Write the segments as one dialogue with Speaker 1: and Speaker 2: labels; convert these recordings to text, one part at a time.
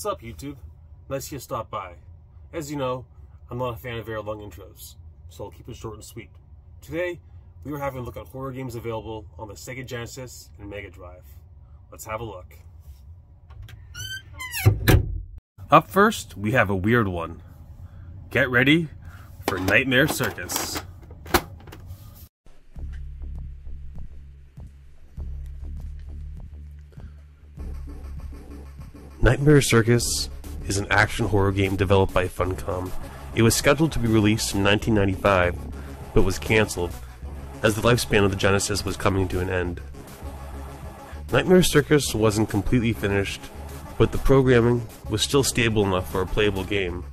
Speaker 1: What's up, YouTube? Nice you stopped by. As you know, I'm not a fan of very long intros, so I'll keep it short and sweet. Today, we are having a look at horror games available on the Sega Genesis and Megadrive. Let's have a look. Up first, we have a weird one. Get ready for Nightmare Circus. Nightmare Circus is an action horror game developed by Funcom. It was scheduled to be released in 1995, but was cancelled, as the lifespan of the Genesis was coming to an end. Nightmare Circus wasn't completely finished, but the programming was still stable enough for a playable game.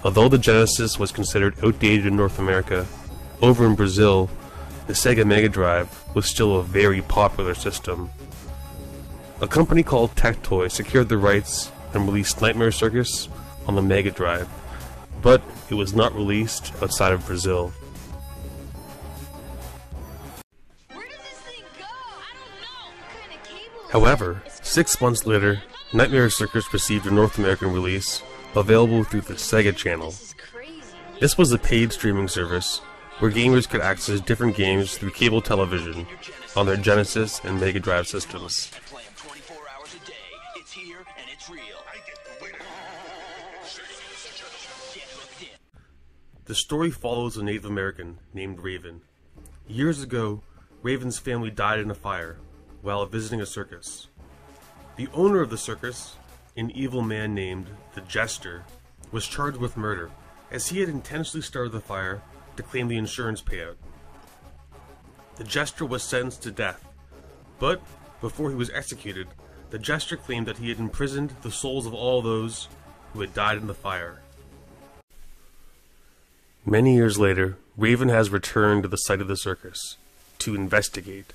Speaker 1: Although the Genesis was considered outdated in North America, over in Brazil, the Sega Megadrive was still a very popular system. A company called Tectoy secured the rights and released Nightmare Circus on the Megadrive, but it was not released outside of Brazil.
Speaker 2: Where does this thing go? I don't know. What kind of cable is
Speaker 1: However,
Speaker 2: it?
Speaker 1: 6 months later, Nightmare Circus received a North American release, available through the Sega Channel.
Speaker 2: This is crazy.
Speaker 1: This was a paid streaming service, where gamers could access different games through cable television on their Genesis and Megadrive systems.
Speaker 3: Play 'em 24 hours a day. It's here and it's real.
Speaker 1: The story follows a Native American named Raven. Years ago, Raven's family died in a fire while visiting a circus. The owner of the circus, an evil man named the Jester, was charged with murder, as he had intentionally started the fire to claim the insurance payout. The Jester was sentenced to death, but before he was executed, the Jester claimed that he had imprisoned the souls of all those who had died in the fire. Many years later, Raven has returned to the site of the circus to investigate.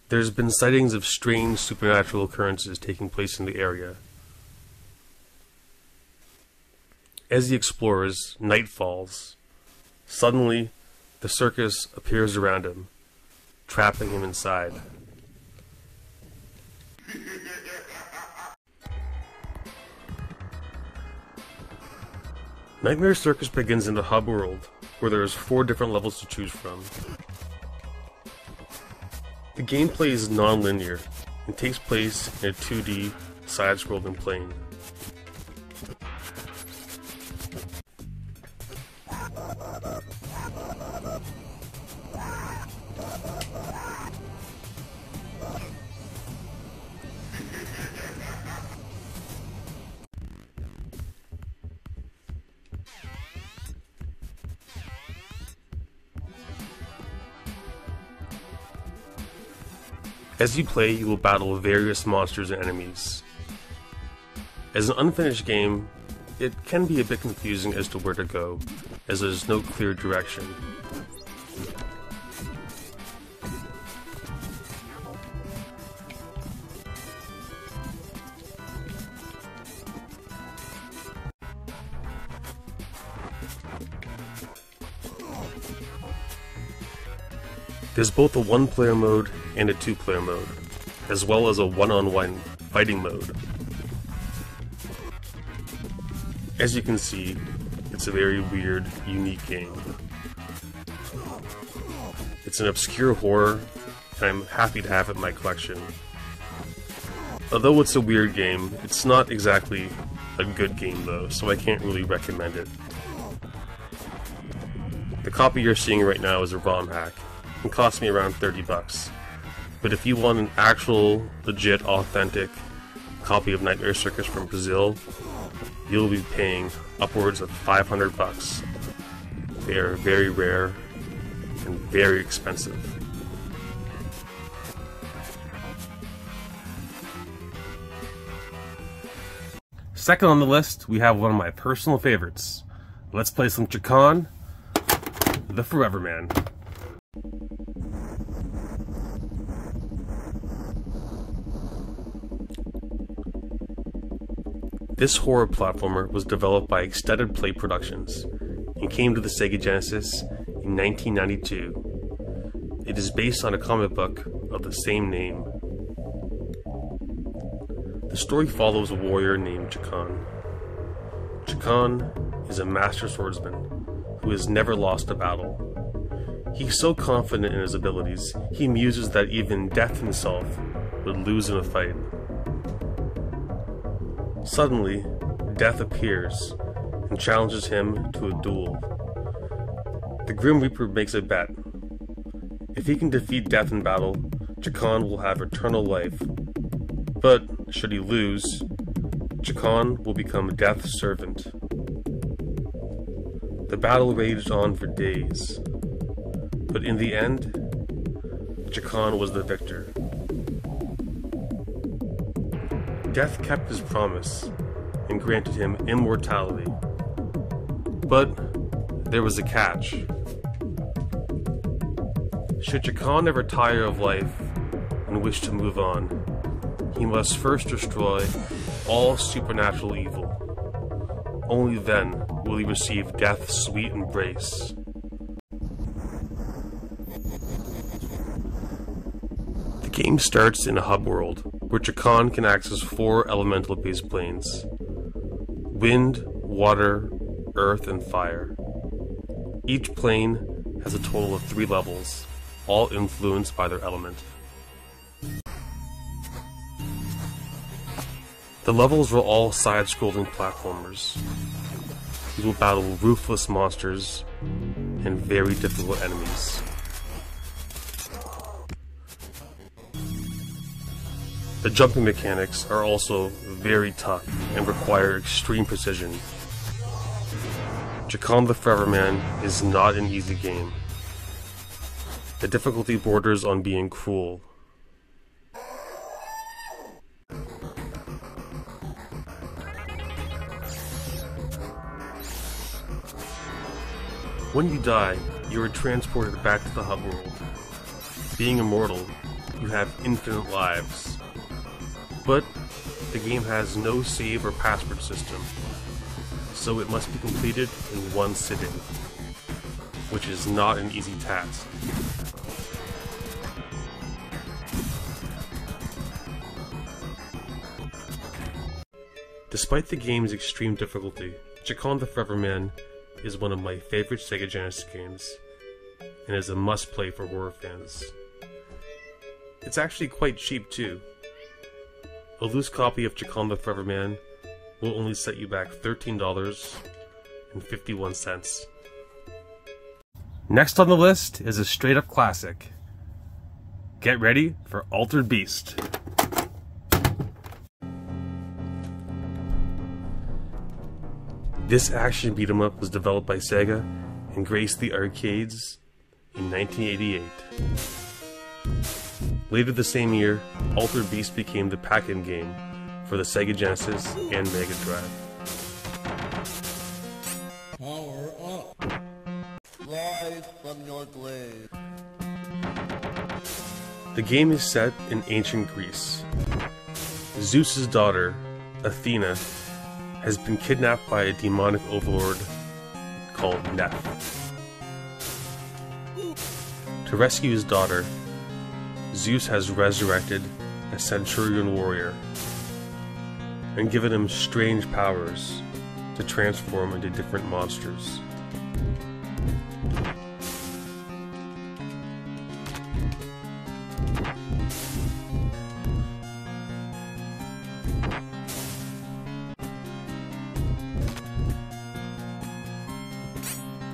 Speaker 1: There's been sightings of strange supernatural occurrences taking place in the area. As he explores, night falls. Suddenly, the circus appears around him, trapping him inside. Nightmare Circus begins in a hub world, where there is 4 different levels to choose from. The gameplay is non-linear, and takes place in a 2D, side-scrolling plane. As you play, you will battle various monsters and enemies. As an unfinished game, it can be a bit confusing as to where to go, as there's no clear direction. There's both a 1-player mode and a 2-player mode, as well as a one-on-one fighting mode. As you can see, it's a very weird, unique game. It's an obscure horror, and I'm happy to have it in my collection. Although it's a weird game, it's not exactly a good game though, so I can't really recommend it. The copy you're seeing right now is a ROM hack. It cost me around $30, but if you want an actual, legit, authentic copy of Nightmare Circus from Brazil, you'll be paying upwards of $500. They are very rare and very expensive. Second on the list, we have one of my personal favorites. Let's play some Chacon, the Forever Man. This horror platformer was developed by Extended Play Productions and came to the Sega Genesis in 1992. It is based on a comic book of the same name. The story follows a warrior named Chakan. Chakan is a master swordsman who has never lost a battle. He's so confident in his abilities, he muses that even Death himself would lose in a fight. Suddenly, Death appears and challenges him to a duel. The Grim Reaper makes a bet. If he can defeat Death in battle, Chakan will have eternal life. But should he lose, Chakan will become Death's servant. The battle raged on for days, but in the end, Chakan was the victor. Death kept his promise and granted him immortality. But there was a catch. Should Chakan ever tire of life and wish to move on, he must first destroy all supernatural evil. Only then will he receive Death's sweet embrace. The game starts in a hub world, where Chakan can access 4 elemental-based planes: wind, water, earth, and fire. Each plane has a total of 3 levels, all influenced by their element. The levels are all side-scrolling platformers. You will battle ruthless monsters and very difficult enemies. The jumping mechanics are also very tough and require extreme precision. Chakan the Forever Man is not an easy game. The difficulty borders on being cruel. When you die, you are transported back to the hub world. Being immortal, you have infinite lives. But the game has no save or password system, so it must be completed in one sitting, which is not an easy task. Despite the game's extreme difficulty, Chakan the Forever Man is one of my favorite Sega Genesis games, and is a must-play for horror fans. It's actually quite cheap too. A loose copy of Chakan the Forever Man will only set you back $13.51. Next on the list is a straight-up classic. Get ready for Altered Beast. This action beat-em-up was developed by Sega and graced the arcades in 1988. Later the same year, Altered Beast became the pack-in game for the Sega Genesis and Megadrive.
Speaker 4: Power up. Rise from your grave.
Speaker 1: The game is set in ancient Greece. Zeus's daughter, Athena, has been kidnapped by a demonic overlord called Neph. To rescue his daughter, Zeus has resurrected a centurion warrior and given him strange powers to transform into different monsters.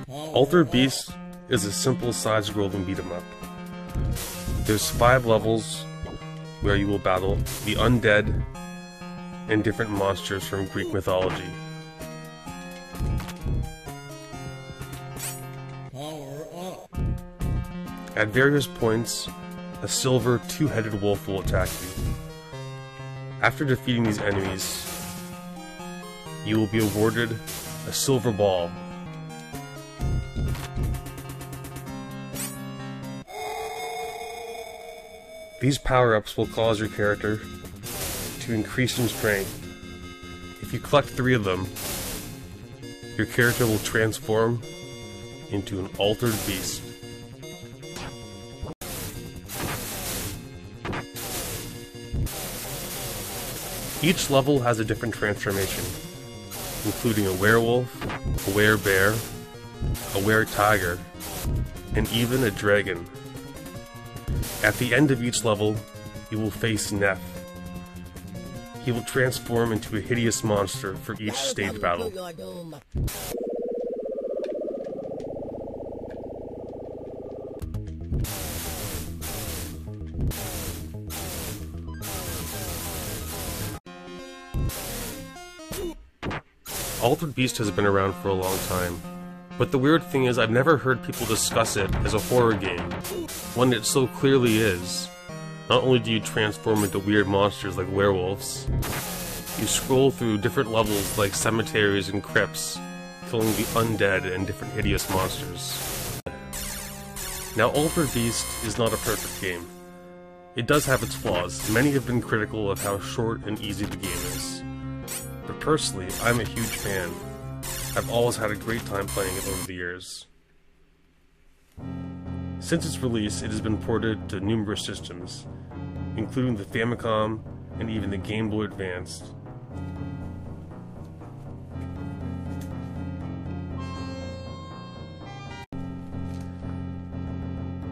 Speaker 1: Altered Beast is a simple side-scrolling beat-em-up. There's 5 levels where you will battle the undead and different monsters from Greek mythology.
Speaker 4: Power up.
Speaker 1: At various points, a silver 2-headed wolf will attack you. After defeating these enemies, you will be awarded a silver ball. These power-ups will cause your character to increase in strength. If you collect 3 of them, your character will transform into an altered beast. Each level has a different transformation, including a werewolf, a werebear, a were-tiger, and even a dragon. At the end of each level, you will face Neff. He will transform into a hideous monster for each stage battle. Altered Beast has been around for a long time, but the weird thing is I've never heard people discuss it as a horror game, when it so clearly is. Not only do you transform into weird monsters like werewolves, you scroll through different levels like cemeteries and crypts, killing the undead and different hideous monsters. Now, Altered Beast is not a perfect game. It does have its flaws. Many have been critical of how short and easy the game is. But personally, I'm a huge fan. I've always had a great time playing it over the years. Since its release, it has been ported to numerous systems, including the Famicom and even the Game Boy Advance.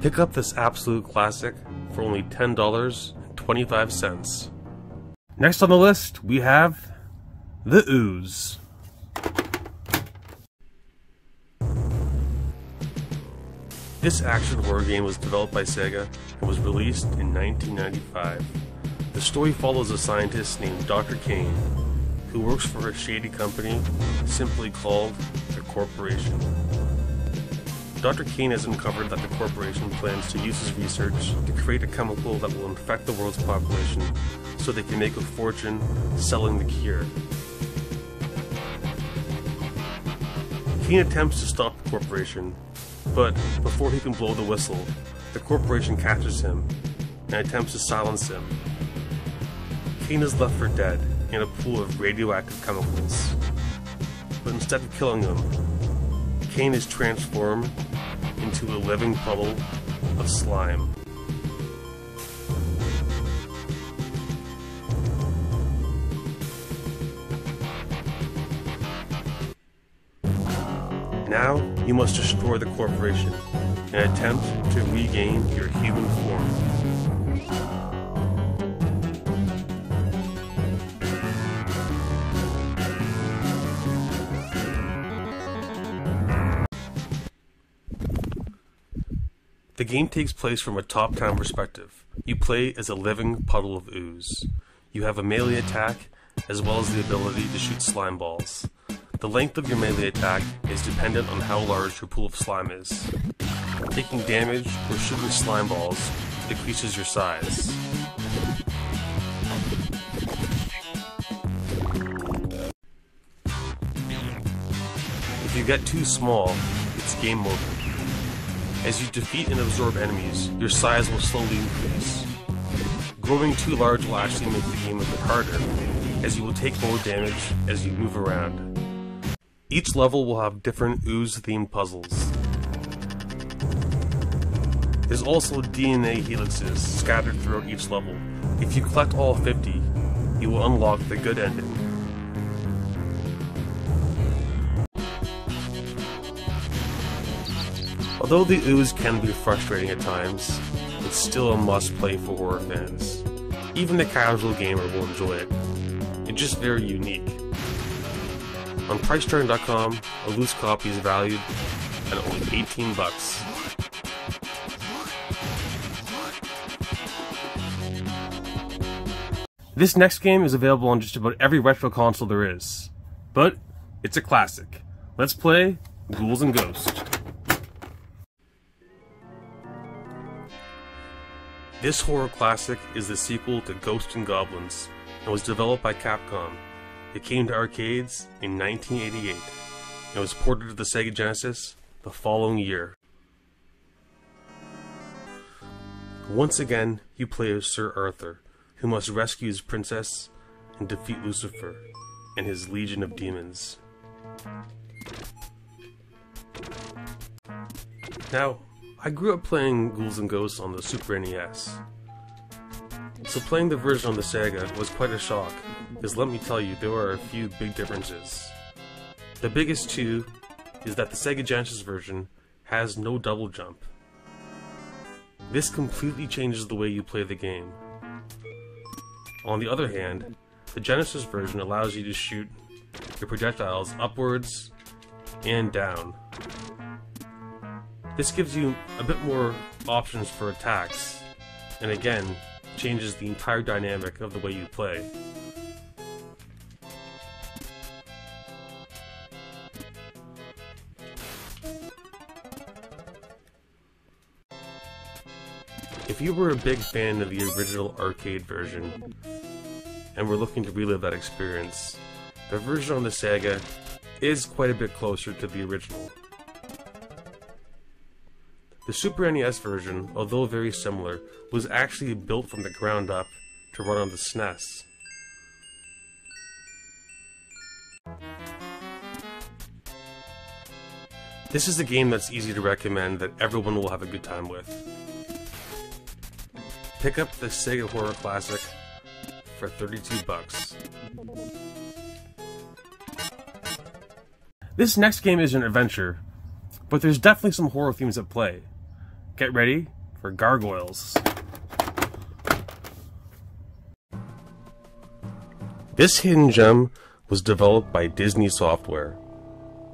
Speaker 1: Pick up this absolute classic for only $10.25. Next on the list, we have The Ooze. This action horror game was developed by Sega and was released in 1995. The story follows a scientist named Dr. Kane, who works for a shady company simply called the Corporation. Dr. Kane has uncovered that the corporation plans to use his research to create a chemical that will infect the world's population so they can make a fortune selling the cure. Kane attempts to stop the corporation, but before he can blow the whistle, the corporation catches him and attempts to silence him. Kane is left for dead in a pool of radioactive chemicals, but instead of killing him, Kane is transformed into a living puddle of slime. Now, you must destroy the corporation and attempt to regain your human form. The game takes place from a top-down perspective. You play as a living puddle of ooze. You have a melee attack, as well as the ability to shoot slime balls. The length of your melee attack is dependent on how large your pool of slime is. Taking damage or shooting slime balls decreases your size. If you get too small, it's game over. As you defeat and absorb enemies, your size will slowly increase. Growing too large will actually make the game a bit harder, as you will take more damage as you move around. Each level will have different ooze-themed puzzles. There's also DNA helixes scattered throughout each level. If you collect all 50, you will unlock the good ending. Although the ooze can be frustrating at times, it's still a must-play for horror fans. Even the casual gamer will enjoy it. It's just very unique. On Pricejargon.com, a loose copy is valued at only $18. This next game is available on just about every retro console there is, but it's a classic. Let's play Ghouls and Ghosts. This horror classic is the sequel to Ghosts and Goblins and was developed by Capcom. It came to arcades in 1988 and was ported to the Sega Genesis the following year. Once again, you play as Sir Arthur, who must rescue his princess and defeat Lucifer and his legion of demons. Now, I grew up playing Ghouls and Ghosts on the Super NES. So playing the version on the Sega was quite a shock, because let me tell you, there are a few big differences. The biggest two is that the Sega Genesis version has no double jump. This completely changes the way you play the game. On the other hand, the Genesis version allows you to shoot your projectiles upwards and down. This gives you a bit more options for attacks, and again, changes the entire dynamic of the way you play. If you were a big fan of the original arcade version, and were looking to relive that experience, the version on the Sega is quite a bit closer to the original. The Super NES version, although very similar, was actually built from the ground up to run on the SNES. This is a game that's easy to recommend that everyone will have a good time with. Pick up the Sega Horror Classic for $32. This next game is an adventure, but there's definitely some horror themes at play. Get ready for Gargoyles. This hidden gem was developed by Disney Software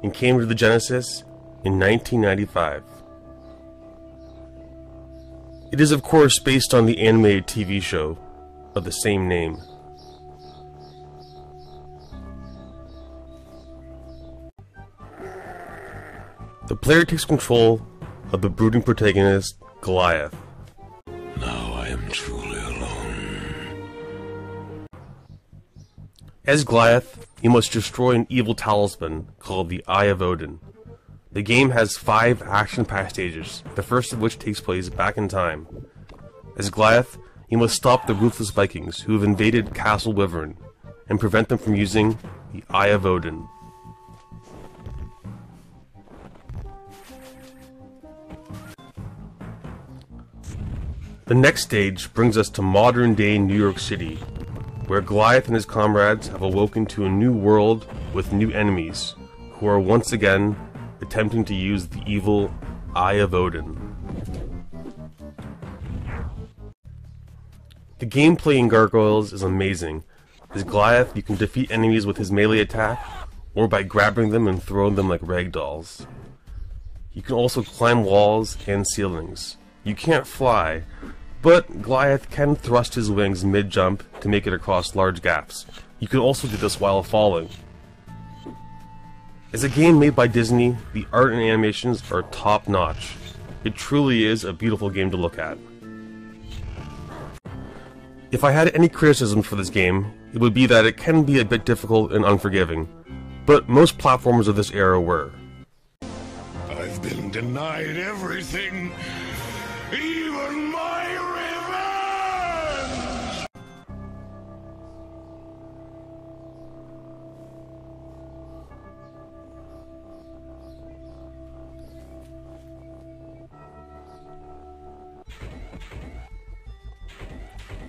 Speaker 1: and came to the Genesis in 1995. It is of course based on the animated TV show of the same name. The player takes control of the brooding protagonist, Goliath.
Speaker 5: Now I am truly alone.
Speaker 1: As Goliath, you must destroy an evil talisman called the Eye of Odin. The game has 5 action-packed stages, the first of which takes place back in time. As Goliath, you must stop the ruthless Vikings who have invaded Castle Wyvern and prevent them from using the Eye of Odin. The next stage brings us to modern-day New York City, where Goliath and his comrades have awoken to a new world with new enemies, who are once again attempting to use the evil Eye of Odin. The gameplay in Gargoyles is amazing. As Goliath, you can defeat enemies with his melee attack, or by grabbing them and throwing them like ragdolls. You can also climb walls and ceilings. You can't fly, but Goliath can thrust his wings mid-jump to make it across large gaps. You can also do this while falling. As a game made by Disney, the art and animations are top-notch. It truly is a beautiful game to look at. If I had any criticism for this game, it would be that it can be a bit difficult and unforgiving, but most platformers of this era were.
Speaker 5: I've been denied everything, even my revenge!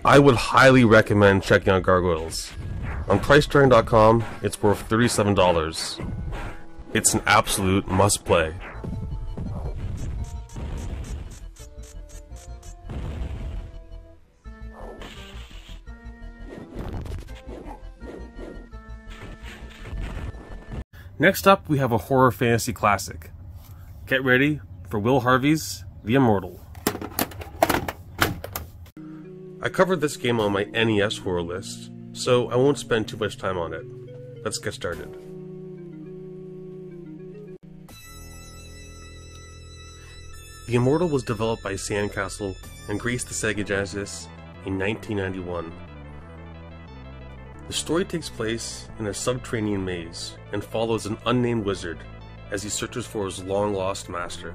Speaker 1: I would highly recommend checking out Gargoyles. On PriceDragon.com, it's worth $37. It's an absolute must-play. Next up, we have a horror fantasy classic. Get ready for Will Harvey's The Immortal. I covered this game on my NES horror list, so I won't spend too much time on it. Let's get started. The Immortal was developed by Sandcastle and graced the Sega Genesis in 1991. The story takes place in a subterranean maze and follows an unnamed wizard as he searches for his long-lost master.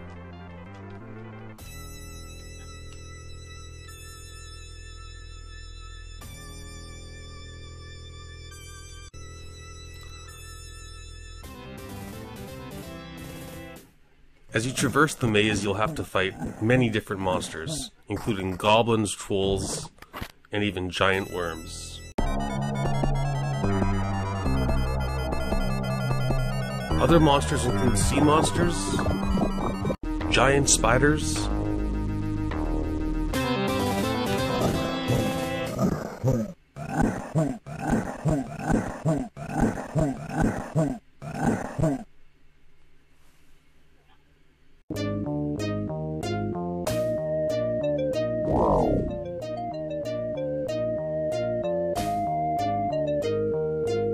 Speaker 1: As you traverse the maze, you'll have to fight many different monsters, including goblins, trolls, and even giant worms. Other monsters include sea monsters, giant spiders,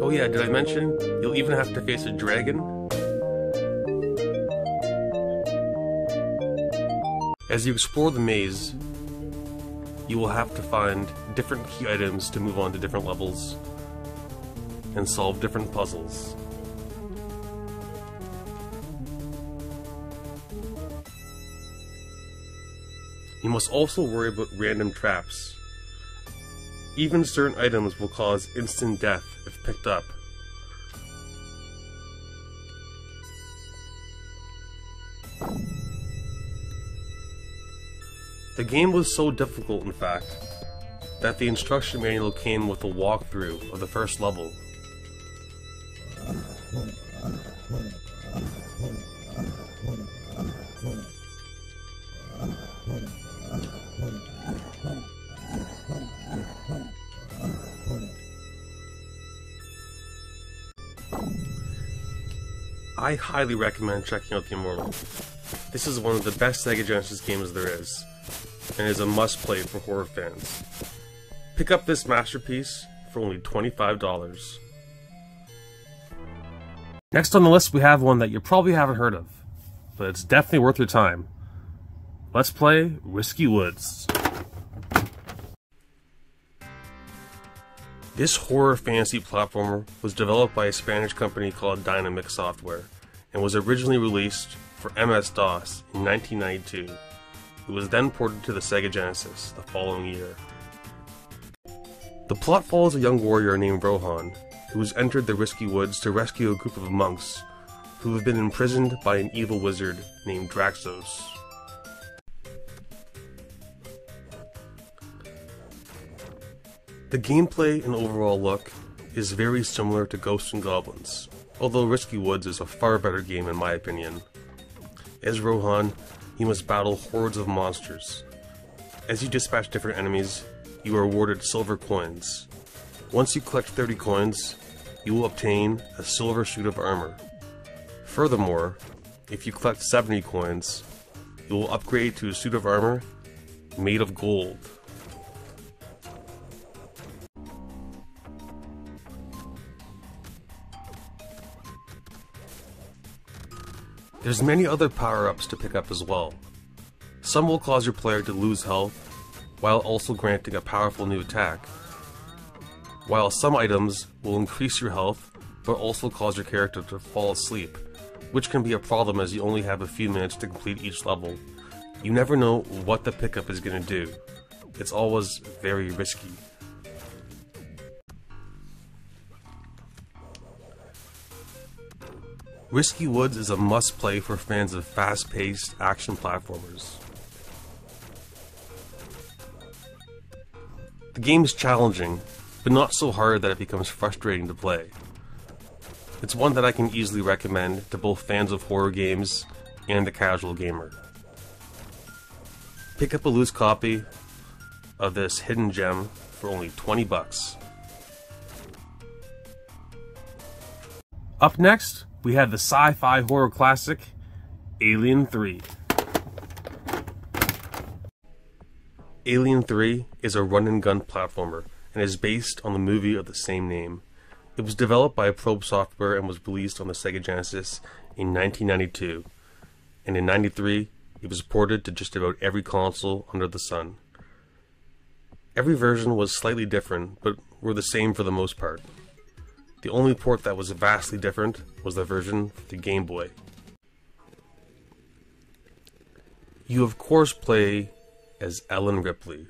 Speaker 1: oh yeah, did I mention you'll even have to face a dragon? As you explore the maze, you will have to find different key items to move on to different levels and solve different puzzles. You must also worry about random traps. Even certain items will cause instant death if picked up. The game was so difficult, in fact, that the instruction manual came with a walkthrough of the first level. I highly recommend checking out The Immortal. This is one of the best Sega Genesis games there is, and is a must-play for horror fans. Pick up this masterpiece for only $25. Next on the list we have one that you probably haven't heard of, but it's definitely worth your time. Let's play Risky Woods. This horror fantasy platformer was developed by a Spanish company called Dynamic Software, and was originally released for MS-DOS in 1992. It was then ported to the Sega Genesis the following year. The plot follows a young warrior named Rohan, who has entered the Risky Woods to rescue a group of monks who have been imprisoned by an evil wizard named Draxos. The gameplay and overall look is very similar to Ghosts and Goblins, although Risky Woods is a far better game in my opinion. As Rohan, you must battle hordes of monsters. As you dispatch different enemies, you are awarded silver coins. Once you collect 30 coins, you will obtain a silver suit of armor. Furthermore, if you collect 70 coins, you will upgrade to a suit of armor made of gold. There's many other power-ups to pick up as well. Some will cause your player to lose health, while also granting a powerful new attack. While some items will increase your health, but also cause your character to fall asleep, which can be a problem as you only have a few minutes to complete each level. You never know what the pickup is going to do. It's always very risky. Risky Woods is a must-play for fans of fast-paced action platformers. The game is challenging, but not so hard that it becomes frustrating to play. It's one that I can easily recommend to both fans of horror games and the casual gamer. Pick up a loose copy of this hidden gem for only $20. Up next, we have the sci-fi horror classic, Alien 3. Alien 3 is a run-and-gun platformer and is based on the movie of the same name. It was developed by Probe Software and was released on the Sega Genesis in 1992, and in 1993 it was ported to just about every console under the sun. Every version was slightly different, but were the same for the most part. The only port that was vastly different was the version for the Game Boy. You of course play as Ellen Ripley,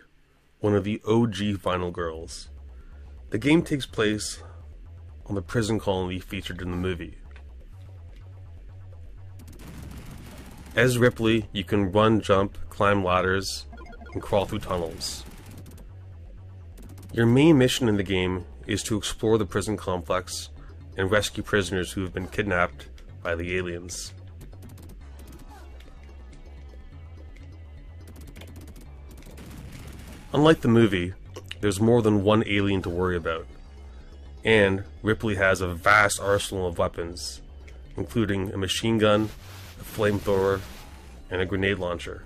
Speaker 1: one of the OG Final Girls. The game takes place on the prison colony featured in the movie. As Ripley, you can run, jump, climb ladders, and crawl through tunnels. Your main mission in the game is to explore the prison complex and rescue prisoners who have been kidnapped by the aliens. Unlike the movie, there's more than one alien to worry about, and Ripley has a vast arsenal of weapons, including a machine gun, a flamethrower, and a grenade launcher.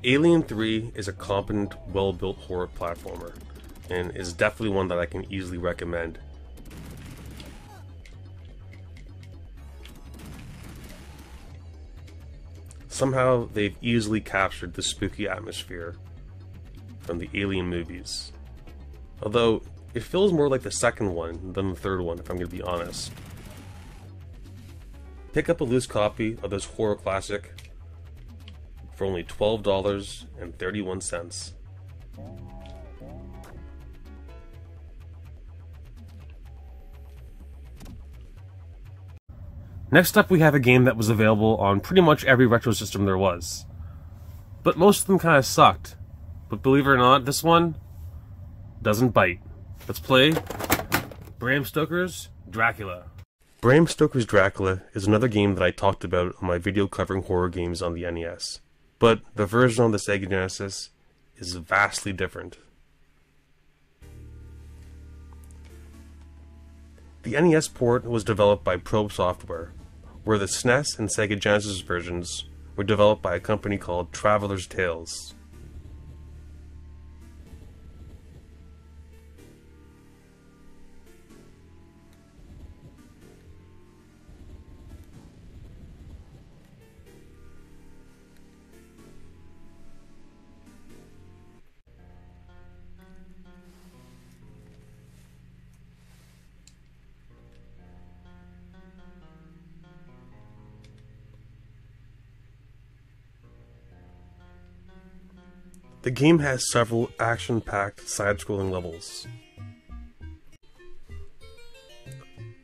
Speaker 1: Alien 3 is a competent, well-built horror platformer, and is definitely one that I can easily recommend. Somehow, they've easily captured the spooky atmosphere from the Alien movies. Although, it feels more like the second one than the third one, if I'm going to be honest. Pick up a loose copy of this horror classic for only $12.31. Next up, we have a game that was available on pretty much every retro system there was. But most of them kind of sucked. But believe it or not, this one doesn't bite. Let's play Bram Stoker's Dracula. Bram Stoker's Dracula is another game that I talked about on my video covering horror games on the NES. But the version on the Sega Genesis is vastly different. The NES port was developed by Probe Software, where the SNES and Sega Genesis versions were developed by a company called Traveler's Tales. The game has several action-packed side-scrolling levels.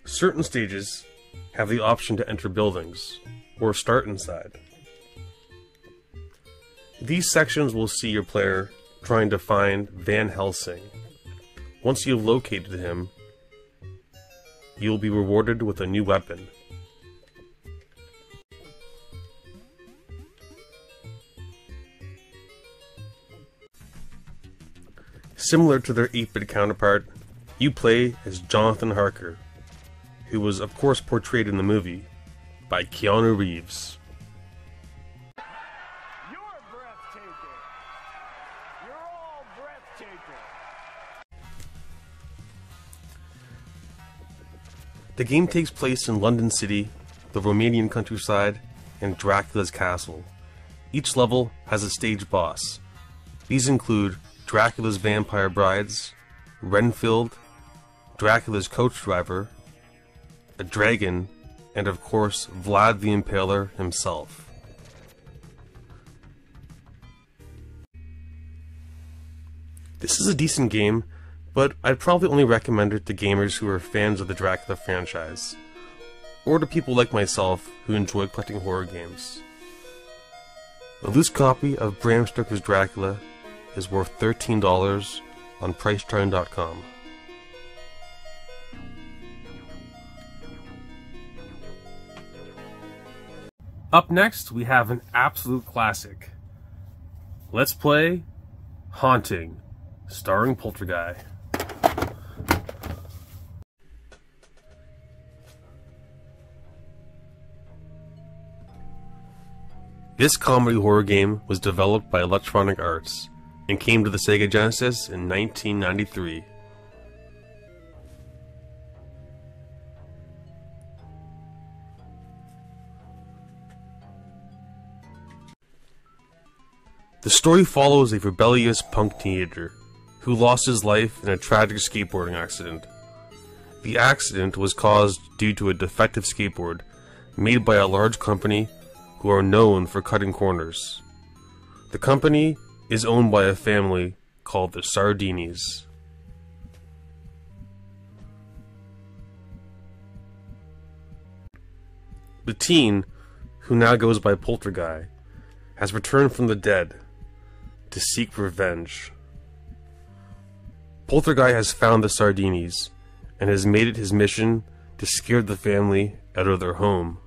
Speaker 1: Certain stages have the option to enter buildings, or start inside. These sections will see your player trying to find Van Helsing. Once you've located him, you'll be rewarded with a new weapon. Similar to their 8-bit counterpart, you play as Jonathan Harker, who was of course portrayed in the movie by Keanu Reeves.
Speaker 6: You're breathtaking. You're all breathtaking.
Speaker 1: The game takes place in London City, the Romanian countryside, and Dracula's castle. Each level has a stage boss. These include Dracula's vampire brides, Renfield, Dracula's coach driver, a dragon, and of course Vlad the Impaler himself. This is a decent game, but I'd probably only recommend it to gamers who are fans of the Dracula franchise, or to people like myself who enjoy collecting horror games. A loose copy of Bram Stoker's Dracula is worth $13 on Priceturn.com. Up next, we have an absolute classic. Let's play Haunting, starring Poltergeist. This comedy horror game was developed by Electronic Arts and came to the Sega Genesis in 1993. The story follows a rebellious punk teenager who lost his life in a tragic skateboarding accident. The accident was caused due to a defective skateboard made by a large company who are known for cutting corners. The company is owned by a family called the Sardinis. The teen, who now goes by Poltergeist, has returned from the dead to seek revenge. Poltergeist has found the Sardinis and has made it his mission to scare the family out of their home.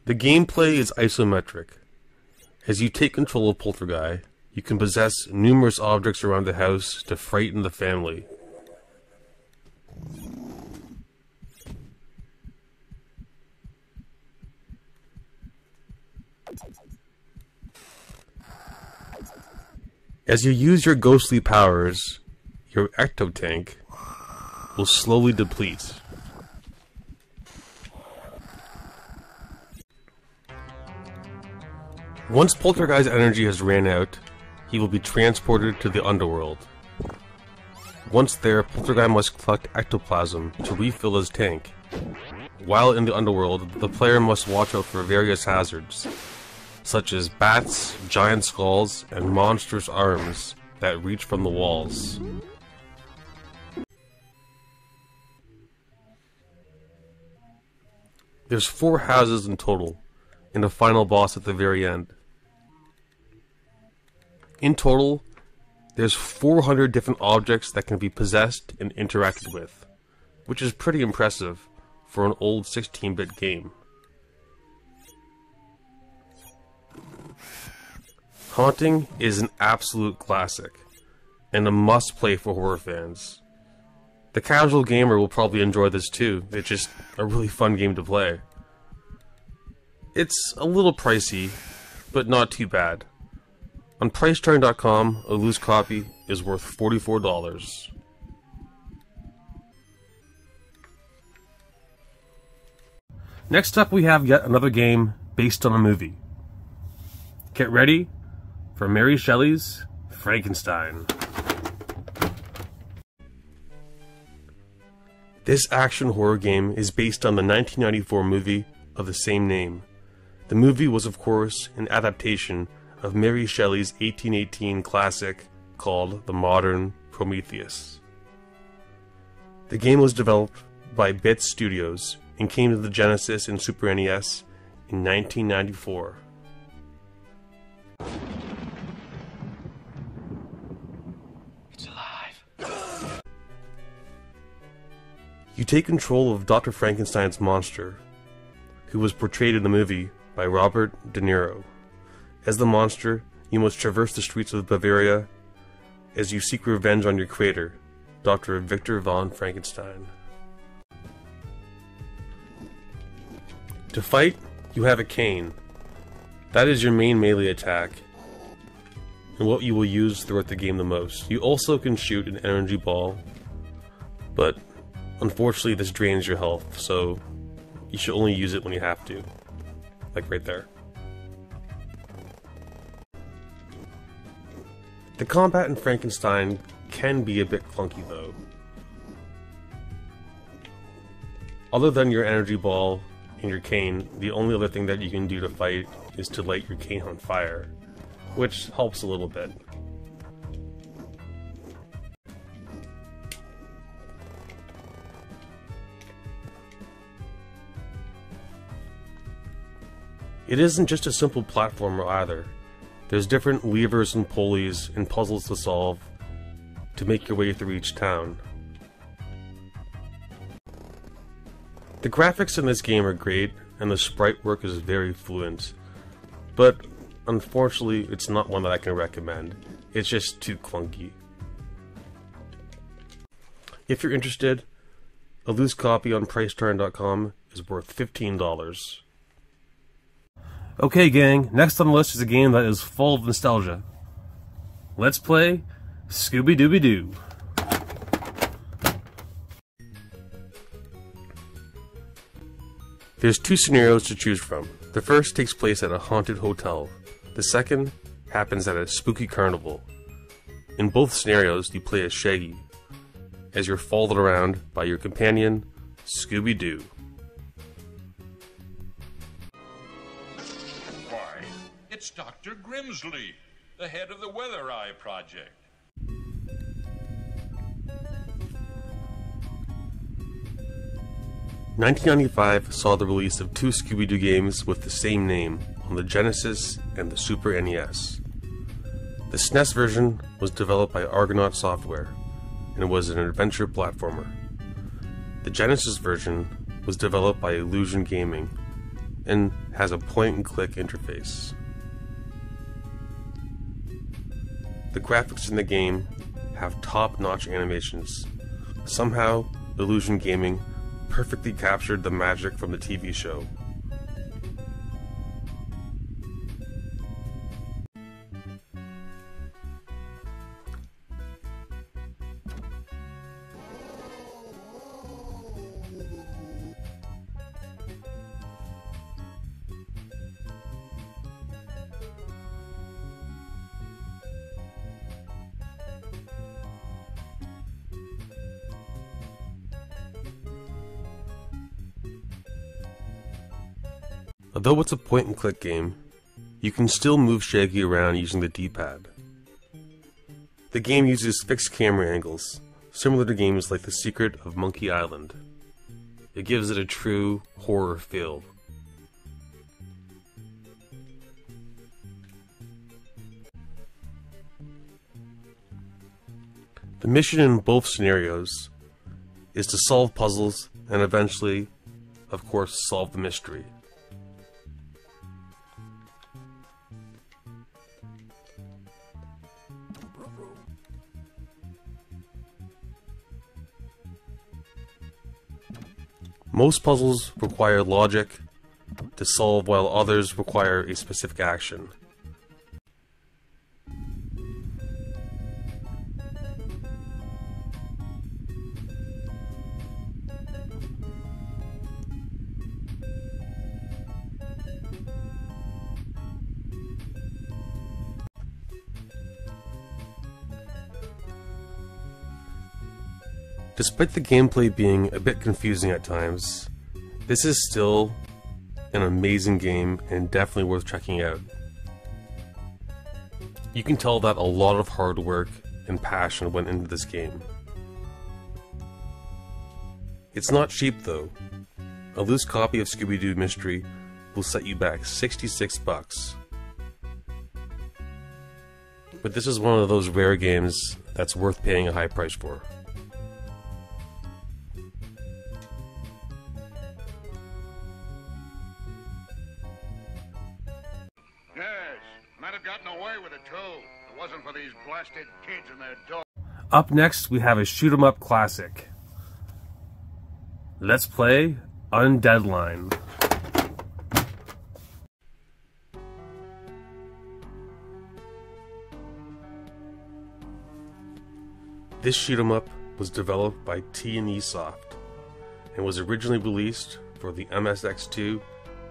Speaker 1: The gameplay is isometric. As you take control of Poltergeist, you can possess numerous objects around the house to frighten the family. As you use your ghostly powers, your ecto-tank will slowly deplete. Once Poltergeist's energy has ran out, he will be transported to the underworld. Once there, Poltergeist must collect ectoplasm to refill his tank. While in the underworld, the player must watch out for various hazards, such as bats, giant skulls, and monstrous arms that reach from the walls. There's 4 houses in total, and a final boss at the very end. In total, there's 400 different objects that can be possessed and interacted with, which is pretty impressive for an old 16-bit game. Haunting is an absolute classic, and a must-play for horror fans. The casual gamer will probably enjoy this too. It's just a really fun game to play. It's a little pricey, but not too bad. On Priceturn.com, a loose copy is worth $44. Next up, we have yet another game based on a movie. Get ready for Mary Shelley's Frankenstein. This action horror game is based on the 1994 movie of the same name. The movie was, of course, an adaptation of Mary Shelley's 1818 classic called The Modern Prometheus. The game was developed by Bit Studios and came to the Genesis and Super NES in 1994.
Speaker 3: It's alive.
Speaker 1: You take control of Dr. Frankenstein's monster, who was portrayed in the movie by Robert De Niro. As the monster, you must traverse the streets of Bavaria as you seek revenge on your creator, Dr. Victor von Frankenstein. To fight, you have a cane. That is your main melee attack, and what you will use throughout the game the most. You also can shoot an energy ball, but unfortunately this drains your health, so you should only use it when you have to. Like right there. The combat in Frankenstein can be a bit clunky though. Other than your energy ball and your cane, the only other thing that you can do to fight is to light your cane on fire, which helps a little bit. It isn't just a simple platformer either. There's different levers and pulleys and puzzles to solve to make your way through each town. The graphics in this game are great and the sprite work is very fluent, but unfortunately it's not one that I can recommend. It's just too clunky. If you're interested, a loose copy on Priceturn.com is worth $15. Okay gang, next on the list is a game that is full of nostalgia. Let's play Scooby-Dooby-Doo. There's 2 scenarios to choose from. The first takes place at a haunted hotel. The second happens at a spooky carnival. In both scenarios, you play as Shaggy, as you're followed around by your companion, Scooby-Doo.
Speaker 7: Why, it's Dr. Grimsley, the head of the Weather Eye Project.
Speaker 1: "1995 saw the release of 2 Scooby-Doo games with the same name on the Genesis and the Super NES. The SNES version was developed by Argonaut Software and was an adventure platformer. The Genesis version was developed by Illusion Gaming and has a point-and-click interface. The graphics in the game have top-notch animations. Somehow, Illusion Gaming perfectly captured the magic from the TV show. Although it's a point-and-click game, you can still move Shaggy around using the D-pad. The game uses fixed camera angles, similar to games like The Secret of Monkey Island. It gives it a true horror feel. The mission in both scenarios is to solve puzzles and eventually, of course, solve the mystery. Most puzzles require logic to solve, while others require a specific action. Despite the gameplay being a bit confusing at times, this is still an amazing game and definitely worth checking out. You can tell that a lot of hard work and passion went into this game. It's not cheap though. A loose copy of Scooby-Doo Mystery will set you back $66. But this is one of those rare games that's worth paying a high price for.
Speaker 6: Yes, might have gotten away with it too. If it wasn't for these blasted kids and their dogs.
Speaker 1: Up next, we have a shoot-'em-up classic. Let's play Undeadline. This shoot-'em-up was developed by T&E Soft and was originally released for the MSX2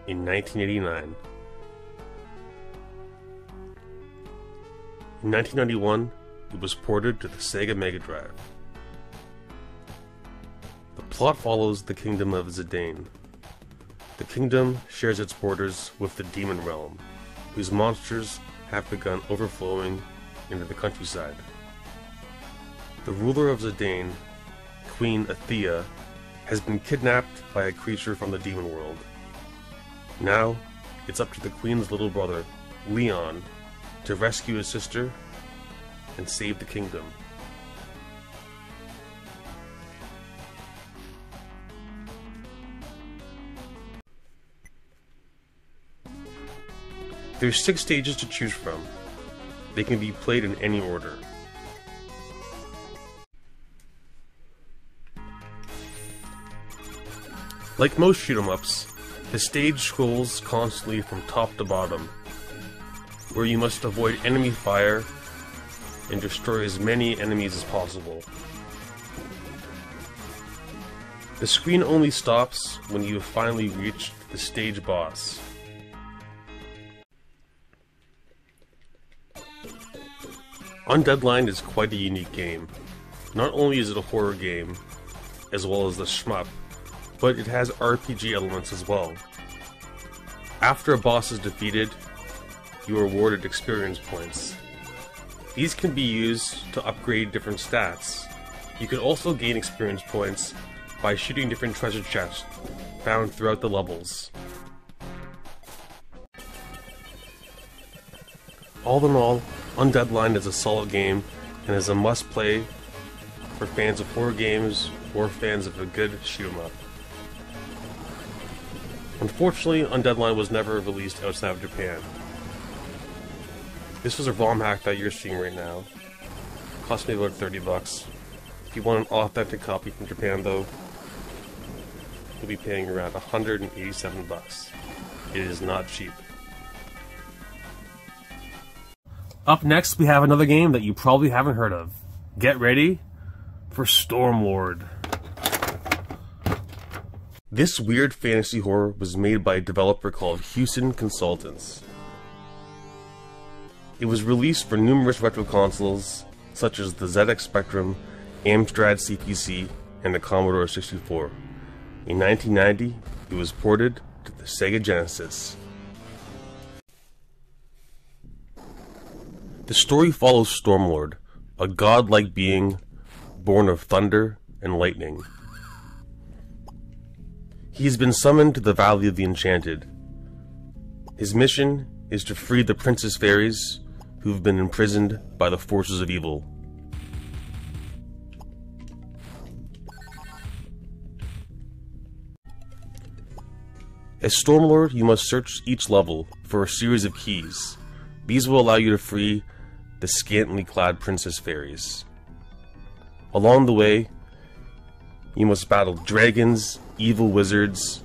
Speaker 1: in 1989. In 1991, it was ported to the Sega Megadrive. The plot follows the kingdom of Zidane. The kingdom shares its borders with the Demon Realm, whose monsters have begun overflowing into the countryside. The ruler of Zidane, Queen Athea, has been kidnapped by a creature from the demon world. Now, it's up to the Queen's little brother, Leon, to rescue his sister and save the kingdom. There's 6 stages to choose from. They can be played in any order. Like most shoot-'em-ups, the stage scrolls constantly from top to bottom, where you must avoid enemy fire and destroy as many enemies as possible. The screen only stops when you have finally reached the stage boss. Undeadline is quite a unique game. Not only is it a horror game, as well as the shmup, but it has RPG elements as well. After a boss is defeated, you are awarded experience points. These can be used to upgrade different stats. You can also gain experience points by shooting different treasure chests found throughout the levels. All in all, Undead Line is a solid game and is a must-play for fans of horror games or fans of a good shoot-'em-up. Unfortunately, Undead Line was never released outside of Japan. This was a ROM hack that you're seeing right now. It cost me about 30 bucks. If you want an authentic copy from Japan though, you'll be paying around 187 bucks. It is not cheap. Up next, we have another game that you probably haven't heard of. Get ready for Stormlord. This weird fantasy horror was made by a developer called Houston Consultants. It was released for numerous retro consoles, such as the ZX Spectrum, Amstrad CPC, and the Commodore 64. In 1990, it was ported to the Sega Genesis. The story follows Stormlord, a godlike being born of thunder and lightning. He has been summoned to the Valley of the Enchanted. His mission is to free the princess fairies who have been imprisoned by the forces of evil. As Stormlord, you must search each level for a series of keys. These will allow you to free the scantily clad princess fairies. Along the way, you must battle dragons, evil wizards,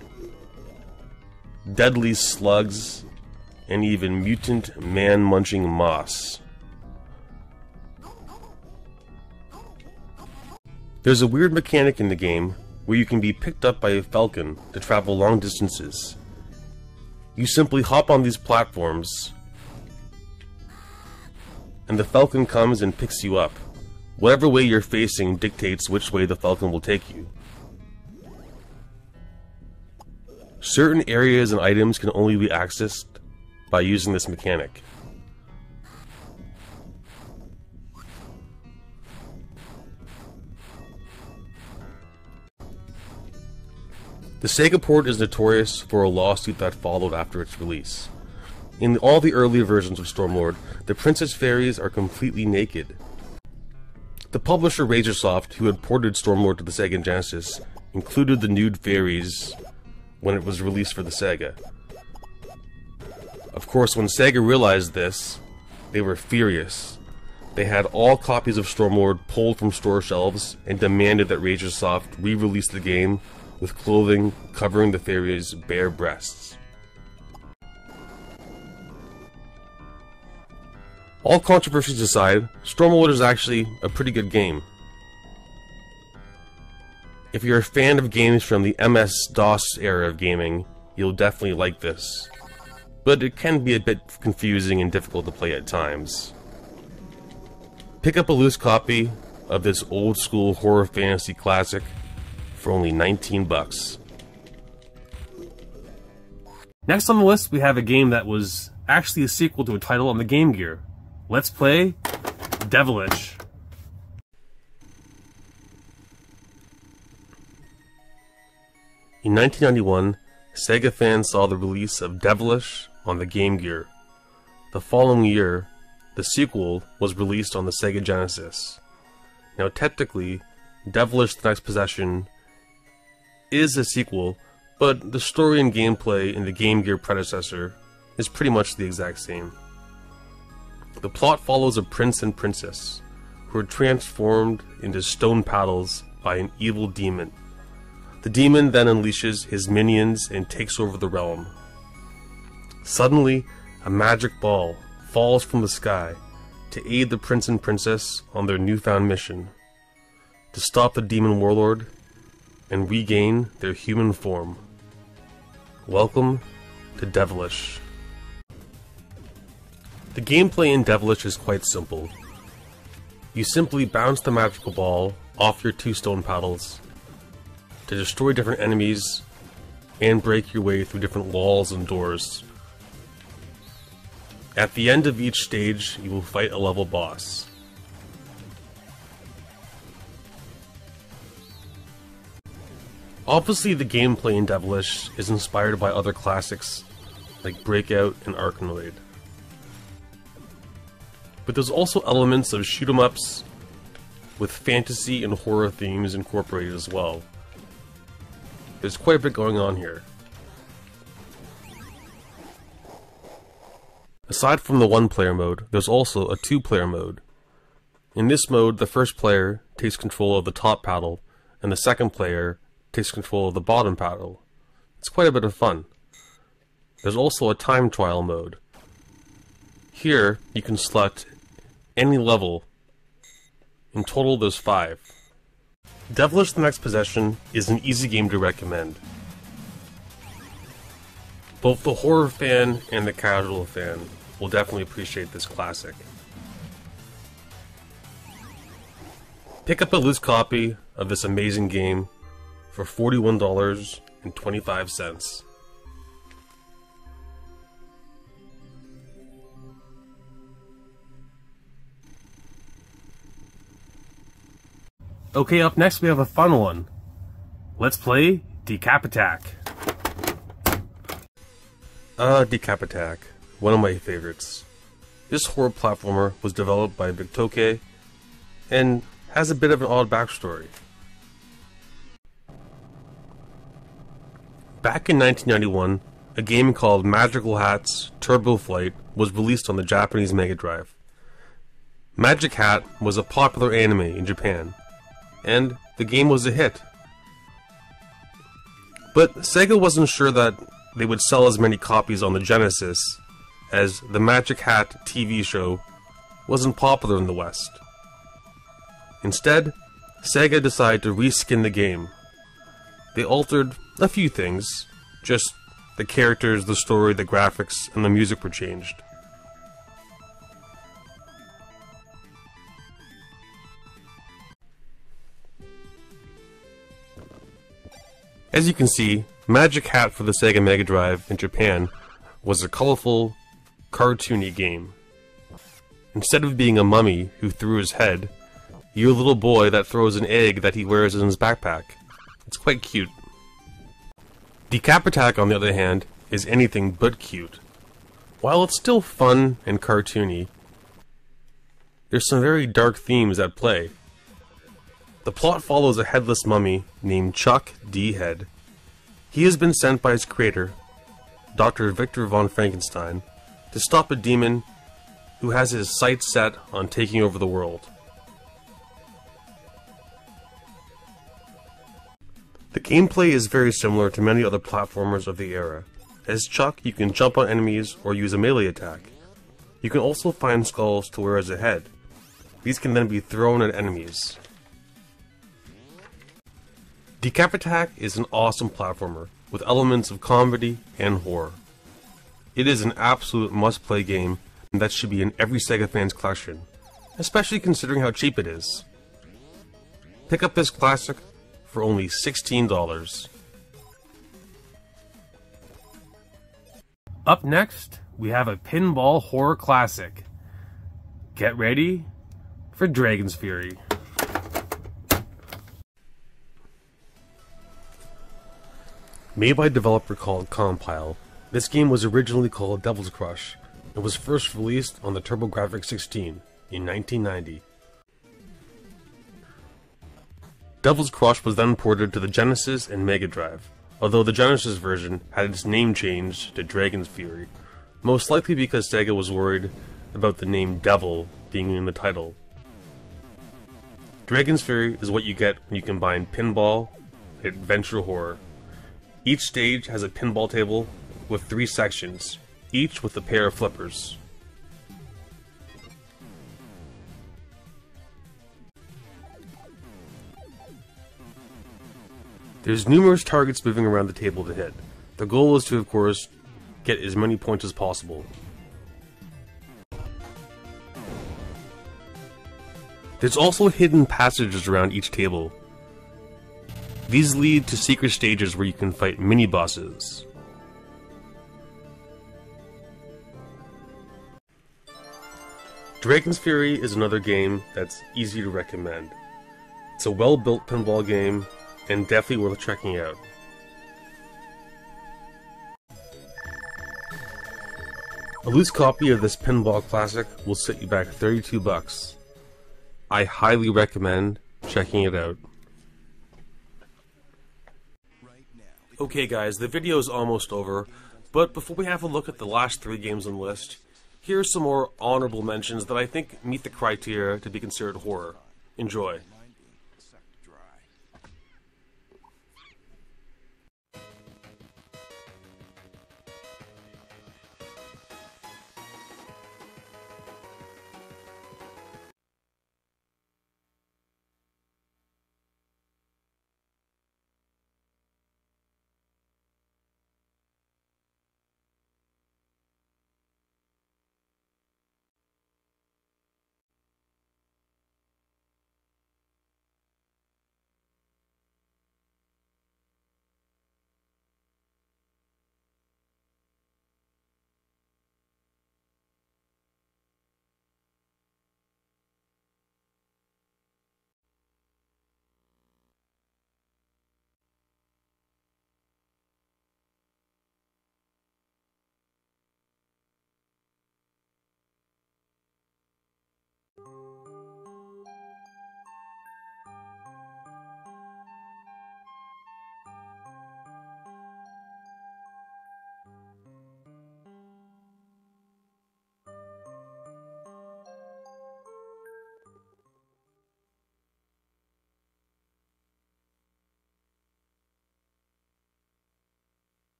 Speaker 1: deadly slugs, and even mutant man-munching moss. There's a weird mechanic in the game where you can be picked up by a falcon to travel long distances. You simply hop on these platforms, and the falcon comes and picks you up. Whatever way you're facing dictates which way the falcon will take you. Certain areas and items can only be accessed by using this mechanic. The Sega port is notorious for a lawsuit that followed after its release. In all the earlier versions of Stormlord, the princess fairies are completely naked. The publisher Razorsoft, who had ported Stormlord to the Sega Genesis, included the nude fairies when it was released for the Sega. Of course, when Sega realized this, they were furious. They had all copies of Stormlord pulled from store shelves and demanded that Razorsoft re-release the game with clothing covering the fairies' bare breasts. All controversies aside, Stormlord is actually a pretty good game. If you're a fan of games from the MS-DOS era of gaming, you'll definitely like this. But it can be a bit confusing and difficult to play at times. Pick up a loose copy of this old-school horror fantasy classic for only 19 bucks. Next on the list, we have a game that was actually a sequel to a title on the Game Gear. Let's play Devilish. In 1991, Sega fans saw the release of Devilish on the Game Gear. The following year, the sequel was released on the Sega Genesis. Now technically, Devilish: The Next Possession is a sequel, but the story and gameplay in the Game Gear predecessor is pretty much the exact same. The plot follows a prince and princess who are transformed into stone paddles by an evil demon. The demon then unleashes his minions and takes over the realm. Suddenly, a magic ball falls from the sky to aid the prince and princess on their newfound mission to stop the demon warlord and regain their human form. Welcome to Devilish. The gameplay in Devilish is quite simple. You simply bounce the magical ball off your 2 stone paddles to destroy different enemies and break your way through different walls and doors. At the end of each stage, you will fight a level boss. Obviously, the gameplay in Devilish is inspired by other classics like Breakout and Arkanoid. But there's also elements of shoot-'em-ups with fantasy and horror themes incorporated as well. There's quite a bit going on here. Aside from the 1-player mode, there's also a 2-player mode. In this mode, the first player takes control of the top paddle, and the second player takes control of the bottom paddle. It's quite a bit of fun. There's also a time trial mode. Here, you can select any level. In total, there's 5. Devilish: The Next Possession is an easy game to recommend. Both the horror fan and the casual fan will definitely appreciate this classic. Pick up a loose copy of this amazing game for $41.25. Okay, up next we have a fun one. Let's play Decap Attack. Decap Attack, one of my favorites. This horror platformer was developed by Victoke and has a bit of an odd backstory. Back in 1991, a game called Magical Hat's Turbo Flight was released on the Japanese Megadrive. Magic Hat was a popular anime in Japan, and the game was a hit. But Sega wasn't sure that they would sell as many copies on the Genesis, as the Magic Hat TV show wasn't popular in the West. Instead, Sega decided to reskin the game. They altered a few things, just the characters, the story, the graphics, and the music were changed. As you can see, Magic Hat for the Sega Mega Drive in Japan was a colorful, cartoony game. Instead of being a mummy who threw his head, you're a little boy that throws an egg that he wears in his backpack. It's quite cute. Decap Attack, on the other hand, is anything but cute. While it's still fun and cartoony, there's some very dark themes at play. The plot follows a headless mummy named Chuck D. Head. He has been sent by his creator, Dr. Victor von Frankenstein, to stop a demon who has his sights set on taking over the world. The gameplay is very similar to many other platformers of the era. As Chuck, you can jump on enemies or use a melee attack. You can also find skulls to wear as a head. These can then be thrown at enemies. Decap Attack is an awesome platformer with elements of comedy and horror. It is an absolute must-play game that should be in every Sega fan's collection, especially considering how cheap it is. Pick up this classic for only $16. Up next, we have a pinball horror classic. Get ready for Dragon's Fury. Made by a developer called Compile, this game was originally called Devil's Crush and was first released on the TurboGrafx-16 in 1990. Devil's Crush was then ported to the Genesis and Mega Drive, although the Genesis version had its name changed to Dragon's Fury, most likely because Sega was worried about the name Devil being in the title. Dragon's Fury is what you get when you combine pinball and adventure horror. Each stage has a pinball table with 3 sections, each with a pair of flippers. There's numerous targets moving around the table to hit. The goal is to, of course, get as many points as possible. There's also hidden passages around each table. These lead to secret stages where you can fight mini-bosses. Dragon's Fury is another game that's easy to recommend. It's a well-built pinball game, and definitely worth checking out. A loose copy of this pinball classic will set you back $32. I highly recommend checking it out. Okay guys, the video is almost over, but before we have a look at the last 3 games on the list, here are some more honorable mentions that I think meet the criteria to be considered horror. Enjoy.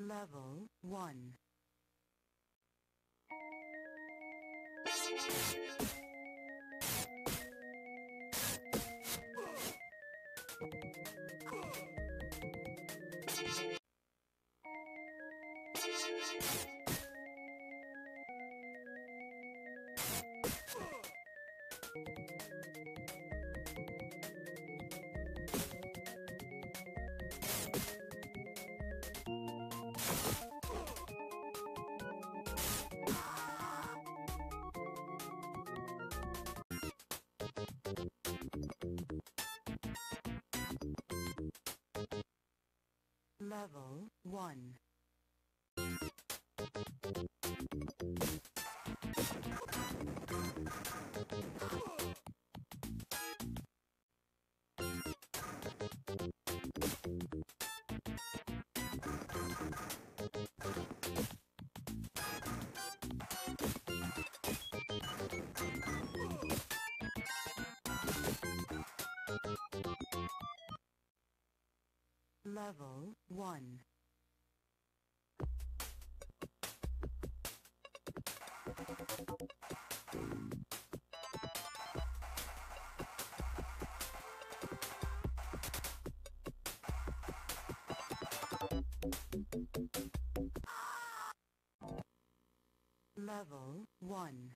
Speaker 8: Level 1. Level 1. Level 1. Level 1.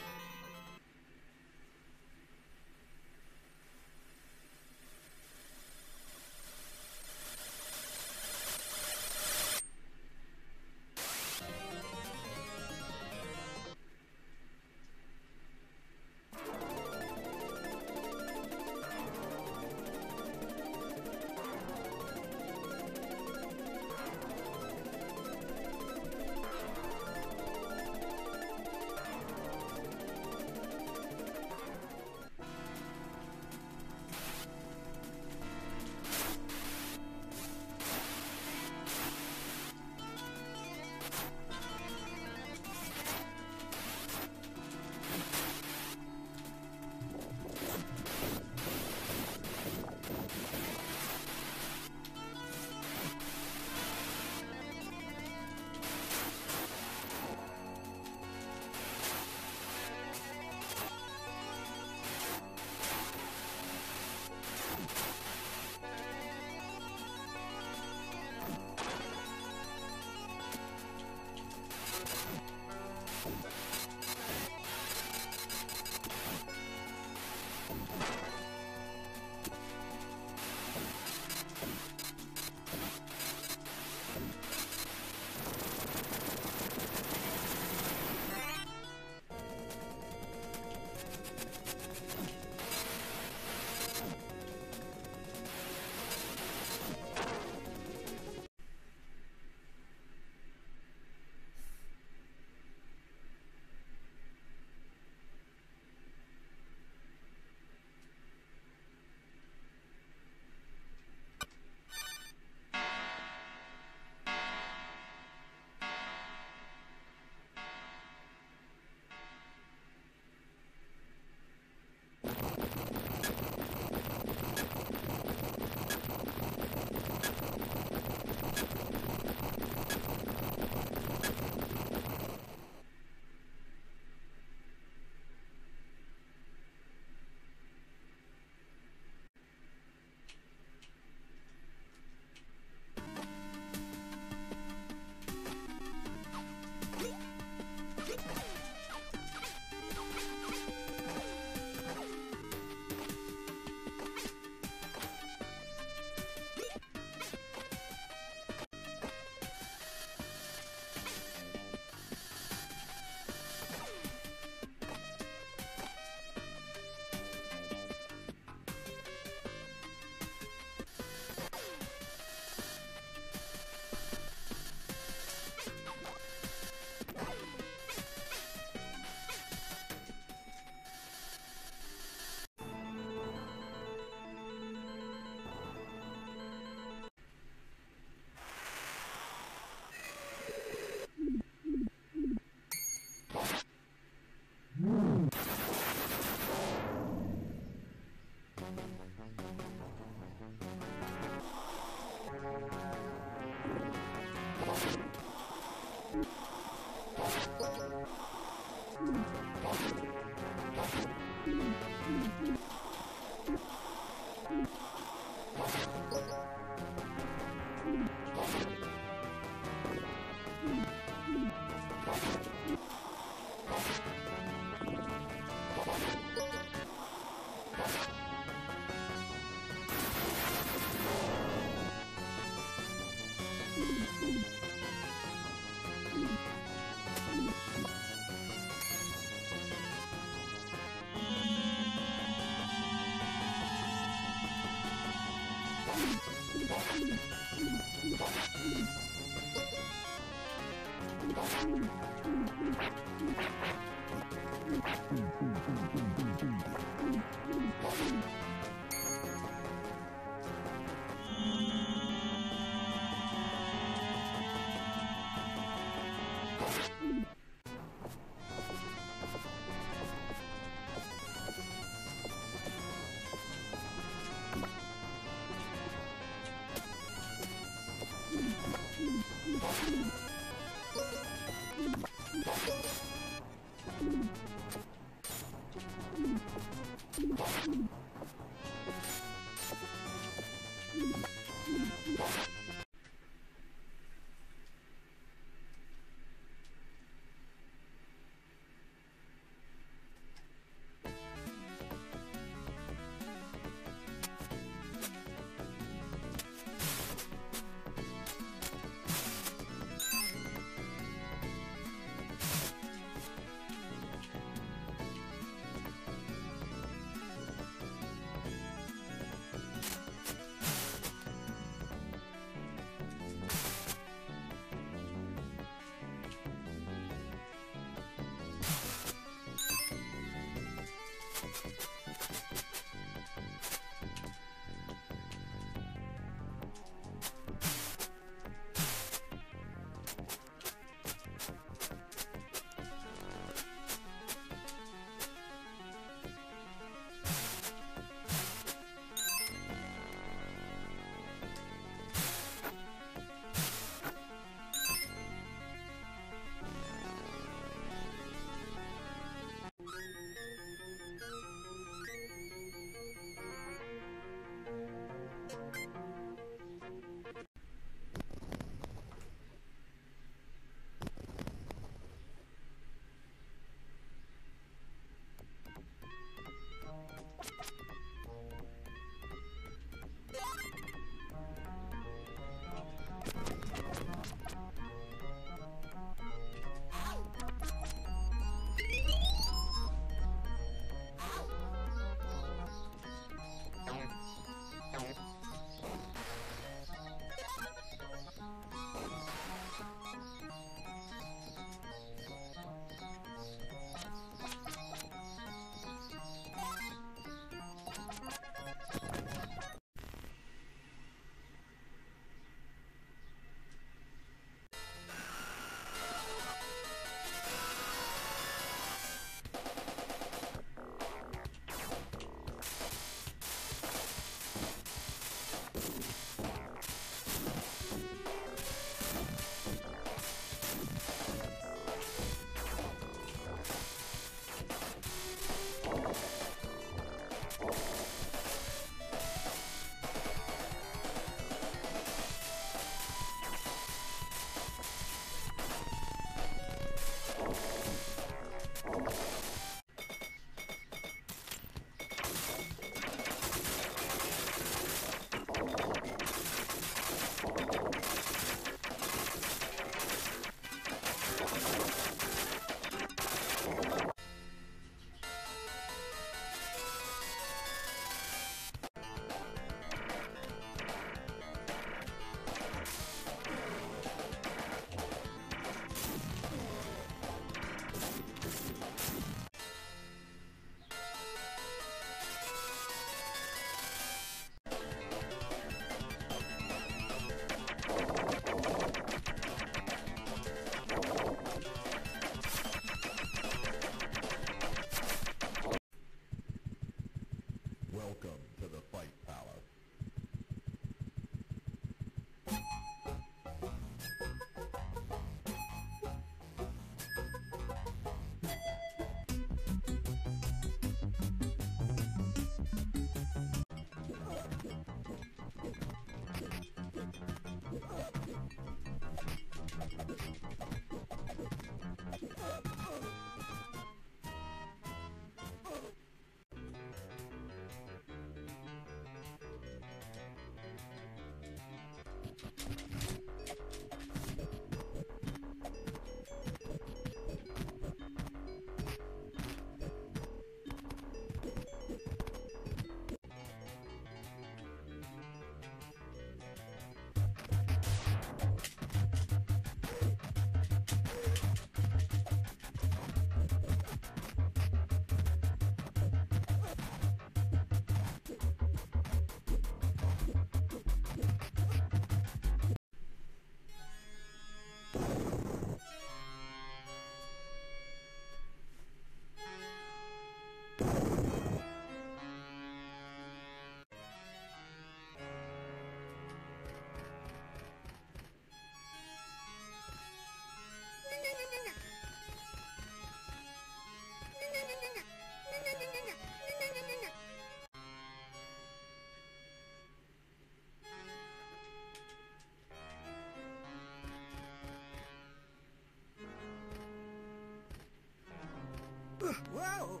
Speaker 4: Whoa!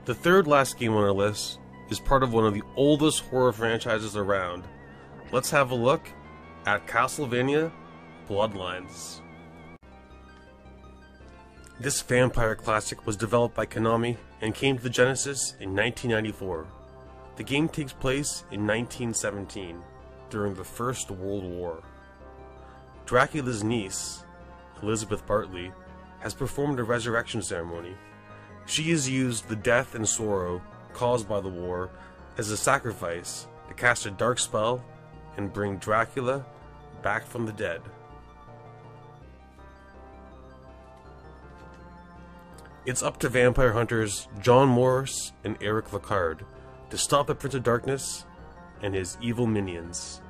Speaker 1: The third last game on our list is part of one of the oldest horror franchises around. Let's have a look at Castlevania Bloodlines. This vampire classic was developed by Konami and came to the Genesis in 1994. The game takes place in 1917, during the First World War. Dracula's niece, Elizabeth Bartley, has performed a resurrection ceremony. She has used the death and sorrow caused by the war as a sacrifice to cast a dark spell and bring Dracula back from the dead. It's up to vampire hunters John Morris and Eric Lecard to stop the Prince of Darkness and his evil minions.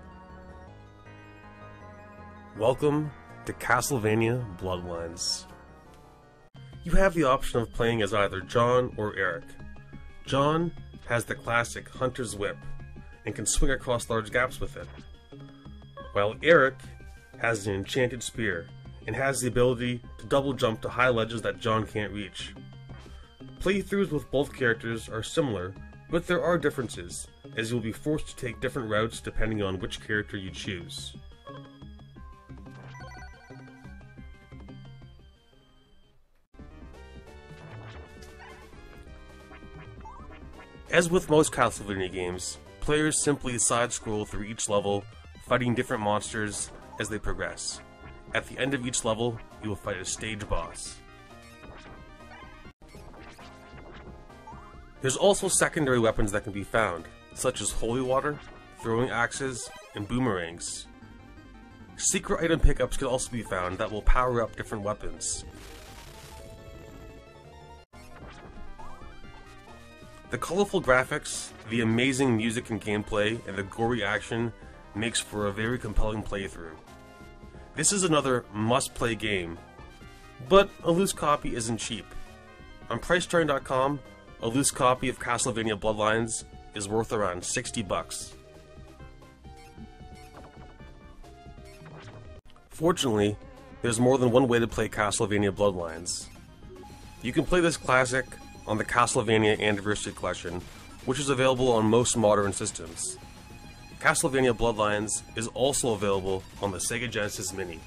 Speaker 1: Welcome to Castlevania Bloodlines. You have the option of playing as either John or Eric. John has the classic Hunter's Whip and can swing across large gaps with it, while Eric has an enchanted spear and has the ability to double jump to high ledges that John can't reach. Playthroughs with both characters are similar, but there are differences, as you'll be forced to take different routes depending on which character you choose. As with most Castlevania games, players simply side-scroll through each level, fighting different monsters as they progress. At the end of each level, you will fight a stage boss. There's also secondary weapons that can be found, such as holy water, throwing axes, and boomerangs. Secret item pickups can also be found that will power up different weapons. The colorful graphics, the amazing music and gameplay, and the gory action makes for a very compelling playthrough. This is another must-play game, but a loose copy isn't cheap. On Pricejarn.com, A loose copy of Castlevania Bloodlines is worth around $60. Fortunately, there's more than one way to play Castlevania Bloodlines. You can play this classic on the Castlevania Anniversary Collection, which is available on most modern systems. Castlevania Bloodlines is also available on the Sega Genesis Mini.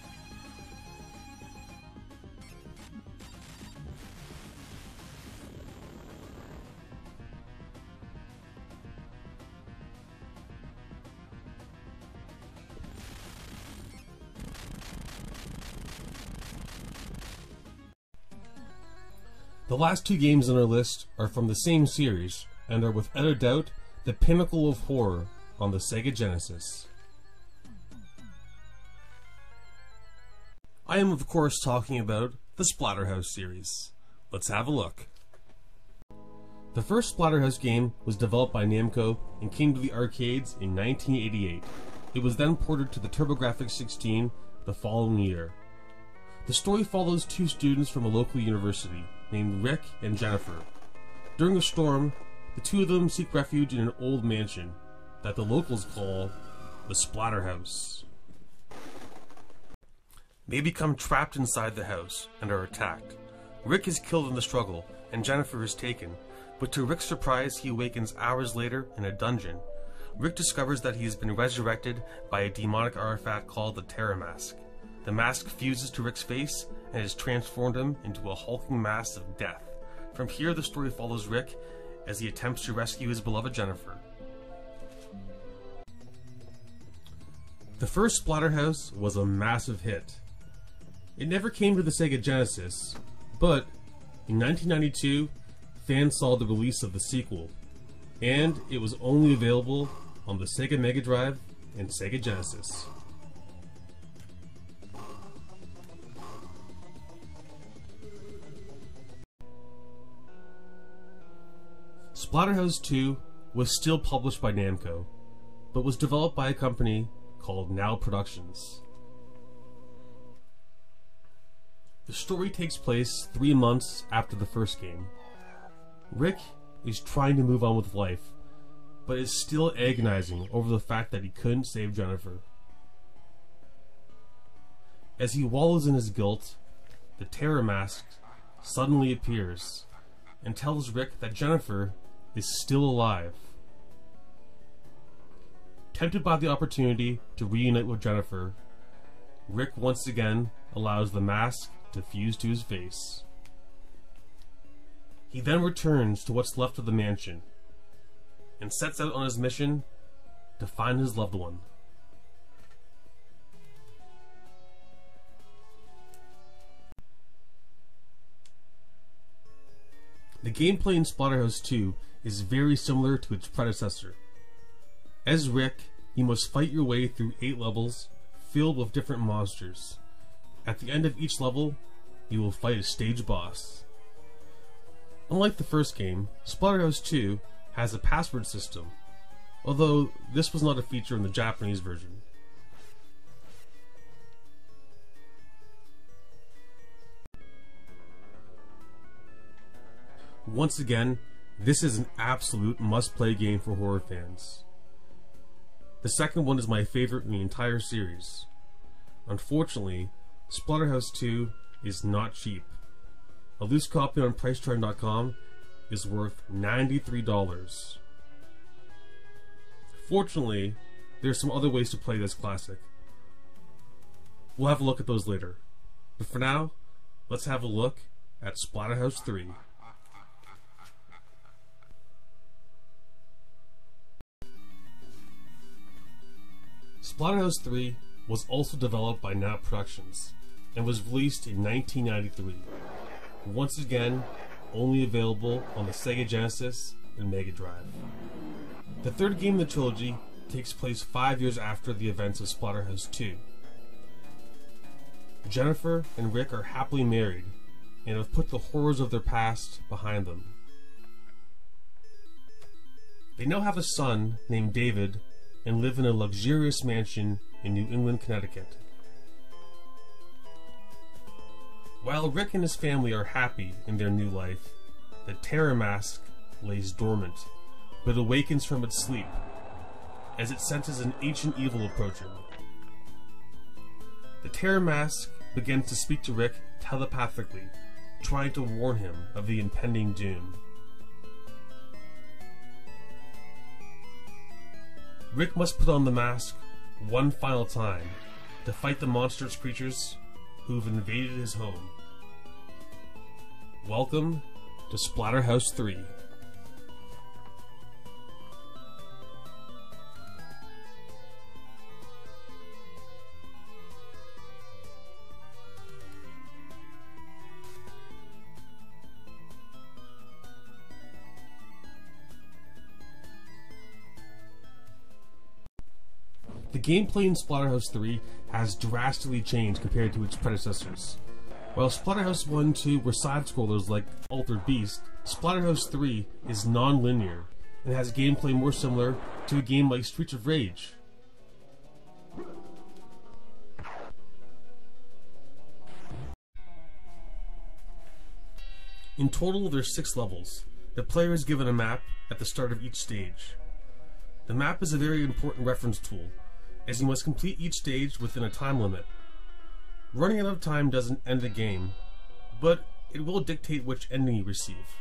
Speaker 1: The last two games on our list are from the same series and are without a doubt the pinnacle of horror on the Sega Genesis. I am of course talking about the Splatterhouse series. Let's have a look. The first Splatterhouse game was developed by Namco and came to the arcades in 1988. It was then ported to the TurboGrafx-16 the following year. The story follows two students from a local university named Rick and Jennifer. During a storm, the two of them seek refuge in an old mansion that the locals call the Splatterhouse. They become trapped inside the house and are attacked. Rick is killed in the struggle and Jennifer is taken, but to Rick's surprise he awakens hours later in a dungeon. Rick discovers that he has been resurrected by a demonic artifact called the Terror Mask. The mask fuses to Rick's face and has transformed him into a hulking mass of death. From here, the story follows Rick as he attempts to rescue his beloved Jennifer. The first Splatterhouse was a massive hit. It never came to the Sega Genesis, but in 1992, fans saw the release of the sequel, and it was only available on the Sega Megadrive and Sega Genesis. Splatterhouse 2 was still published by Namco, but was developed by a company called Now Productions. The story takes place 3 months after the first game. Rick is trying to move on with life, but is still agonizing over the fact that he couldn't save Jennifer. As he wallows in his guilt, the Terror Mask suddenly appears and tells Rick that Jennifer is still alive. Tempted by the opportunity to reunite with Jennifer, Rick once again allows the mask to fuse to his face. He then returns to what's left of the mansion and sets out on his mission to find his loved one. The gameplay in Splatterhouse 2 is very similar to its predecessor. As Rick, you must fight your way through 8 levels filled with different monsters. At the end of each level, you will fight a stage boss. Unlike the first game, Splatterhouse 2 has a password system, although this was not a feature in the Japanese version. Once again, this is an absolute must-play game for horror fans. The second one is my favorite in the entire series. Unfortunately, Splatterhouse 2 is not cheap. A loose copy on Pricechart.com is worth $93. Fortunately, there are some other ways to play this classic. We'll have a look at those later. But for now, let's have a look at Splatterhouse 3. Splatterhouse 3 was also developed by Now Productions and was released in 1993. Once again, only available on the Sega Genesis and Megadrive. The third game in the trilogy takes place 5 years after the events of Splatterhouse 2. Jennifer and Rick are happily married and have put the horrors of their past behind them. They now have a son named David and live in a luxurious mansion in New England, Connecticut. While Rick and his family are happy in their new life, the Terror Mask lays dormant, but awakens from its sleep, as it senses an ancient evil approaching. The Terror Mask begins to speak to Rick telepathically, trying to warn him of the impending doom. Rick must put on the mask one final time to fight the monstrous creatures who've invaded his home. Welcome to Splatterhouse 3. The gameplay in Splatterhouse 3 has drastically changed compared to its predecessors. While Splatterhouse 1 and 2 were side-scrollers like Altered Beast, Splatterhouse 3 is non-linear and has gameplay more similar to a game like Streets of Rage. In total, there's 6 levels. The player is given a map at the start of each stage. The map is a very important reference tool, as you must complete each stage within a time limit. Running out of time doesn't end the game, but it will dictate which ending you receive.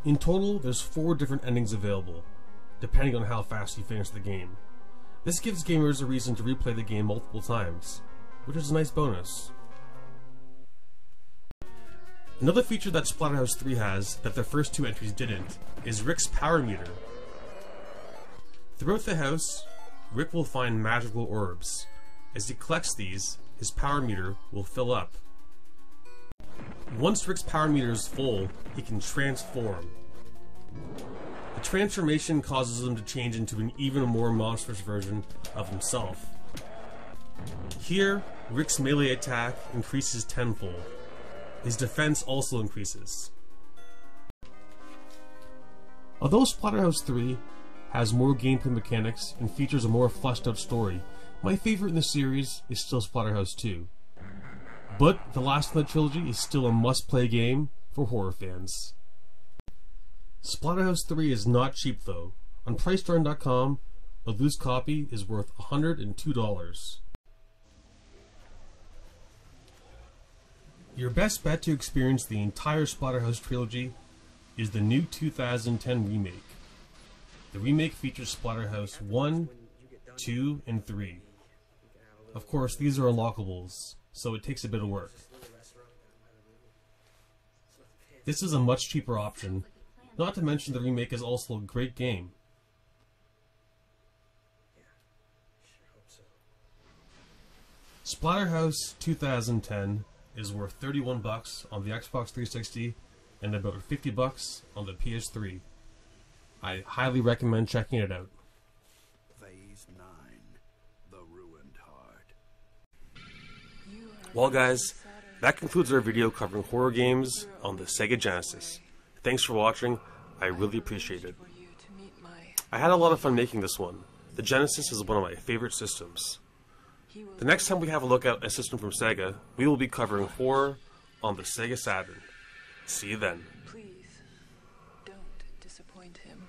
Speaker 1: In total, there's 4 different endings available, depending on how fast you finish the game. This gives gamers a reason to replay the game multiple times, which is a nice bonus. Another feature that Splatterhouse 3 has that the first 2 entries didn't is Rick's power meter. Throughout the house, Rick will find magical orbs. As he collects these, his power meter will fill up. Once Rick's power meter is full, he can transform. The transformation causes him to change into an even more monstrous version of himself. Here, Rick's melee attack increases tenfold. His defense also increases. Although Splatterhouse 3 has more gameplay mechanics and features a more fleshed out story, my favorite in the series is still Splatterhouse 2. But the last in the trilogy is still a must-play game for horror fans. Splatterhouse 3 is not cheap though. On PriceDarn.com, a loose copy is worth $102. Your best bet to experience the entire Splatterhouse trilogy is the new 2010 remake. The remake features Splatterhouse 1, 2, and 3. Of course, these are unlockables, so it takes a bit of work. This is a much cheaper option, not to mention the remake is also a great game. Splatterhouse 2010 is worth $31 on the Xbox 360 and about $50 on the PS3. I highly recommend checking it out.
Speaker 4: Phase 9, The Ruined Heart.
Speaker 1: Well guys, that concludes our video covering horror games on the Sega Genesis. Thanks for watching, I really appreciate it. I had a lot of fun making this one. The Genesis is one of my favorite systems. The next time we have a look at a system from Sega, we will be covering horror on the Sega Saturn. See you then.
Speaker 9: Please, don't disappoint him.